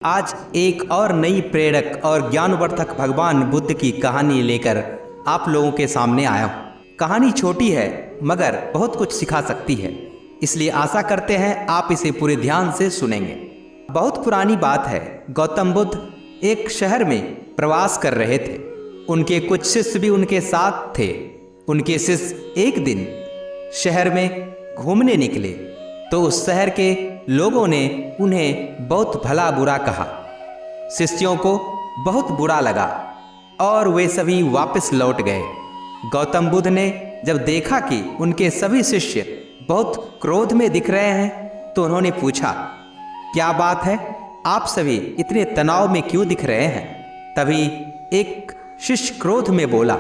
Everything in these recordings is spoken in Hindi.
आज एक और नई प्रेरक और ज्ञानवर्धक भगवान बुद्ध की कहानी लेकर आप लोगों के सामने आया हूँ। कहानी छोटी है मगर बहुत कुछ सिखा सकती है, इसलिए आशा करते हैं आप इसे पूरे ध्यान से सुनेंगे। बहुत पुरानी बात है। गौतम बुद्ध एक शहर में प्रवास कर रहे थे। उनके कुछ शिष्य भी उनके साथ थे। उनके शिष्य एक दिन शहर में घूमने निकले तो उस शहर के लोगों ने उन्हें बहुत भला बुरा कहा। शिष्यों को बहुत बुरा लगा और वे सभी वापस लौट गए। गौतम बुद्ध ने जब देखा कि उनके सभी शिष्य बहुत क्रोध में दिख रहे हैं तो उन्होंने पूछा, क्या बात है, आप सभी इतने तनाव में क्यों दिख रहे हैं? तभी एक शिष्य क्रोध में बोला,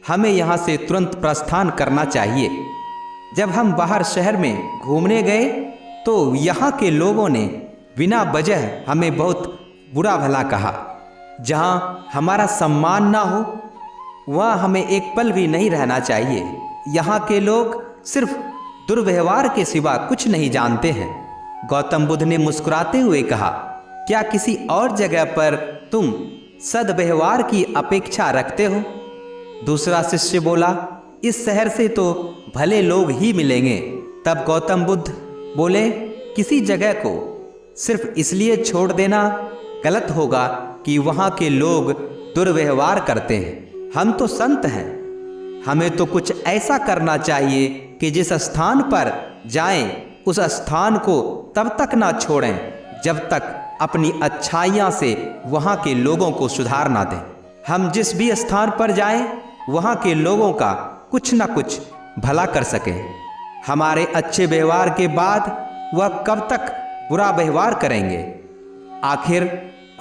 हमें यहाँ से तुरंत प्रस्थान करना चाहिए। जब हम बाहर शहर में घूमने गए तो यहाँ के लोगों ने बिना वजह हमें बहुत बुरा भला कहा। जहाँ हमारा सम्मान ना हो वहाँ हमें एक पल भी नहीं रहना चाहिए। यहाँ के लोग सिर्फ दुर्व्यवहार के सिवा कुछ नहीं जानते हैं। गौतम बुद्ध ने मुस्कुराते हुए कहा, क्या किसी और जगह पर तुम सद्व्यवहार की अपेक्षा रखते हो? दूसरा शिष्य बोला, इस शहर से तो भले लोग ही मिलेंगे। तब गौतम बुद्ध बोले, किसी जगह को सिर्फ इसलिए छोड़ देना गलत होगा कि वहाँ के लोग दुर्व्यवहार करते हैं। हम तो संत हैं, हमें तो कुछ ऐसा करना चाहिए कि जिस स्थान पर जाएं उस स्थान को तब तक ना छोड़ें जब तक अपनी अच्छाइयाँ से वहाँ के लोगों को सुधार ना दें। हम जिस भी स्थान पर जाएं वहाँ के लोगों का कुछ ना कुछ भला कर सकें। हमारे अच्छे व्यवहार के बाद वह कब तक बुरा व्यवहार करेंगे?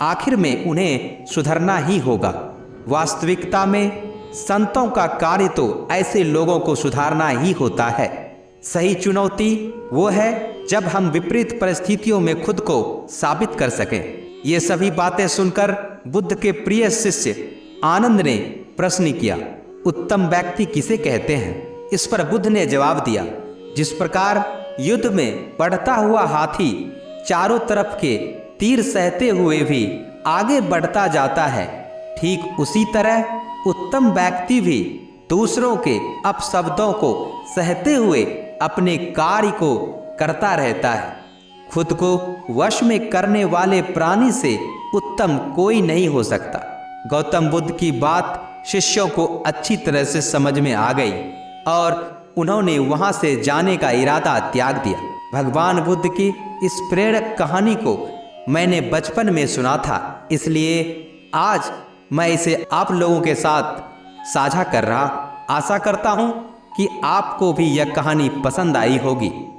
आखिर में उन्हें सुधरना ही होगा। वास्तविकता में संतों का कार्य तो ऐसे लोगों को सुधारना ही होता है। सही चुनौती वो है जब हम विपरीत परिस्थितियों में खुद को साबित कर सकें। ये सभी बातें सुनकर बुद्ध के प्रिय शिष्य आनंद ने प्रश्न किया, उत्तम व्यक्ति किसे कहते हैं? इस पर बुद्ध ने जवाब दिया, जिस प्रकार युद्ध में बढ़ता हुआ हाथी चारों तरफ के तीर सहते हुए भी आगे बढ़ता जाता है, ठीक उसी तरह उत्तम व्यक्ति भी दूसरों के अपशब्दों को सहते हुए अपने कार्य को करता रहता है। खुद को वश में करने वाले प्राणी से उत्तम कोई नहीं हो सकता। गौतम बुद्ध की बात शिष्यों को अच्छी तरह से समझ में आ गई और उन्होंने वहां से जाने का इरादा त्याग दिया। भगवान बुद्ध की इस प्रेरक कहानी को मैंने बचपन में सुना था, इसलिए आज मैं इसे आप लोगों के साथ साझा कर रहा। आशा करता हूं कि आपको भी यह कहानी पसंद आई होगी।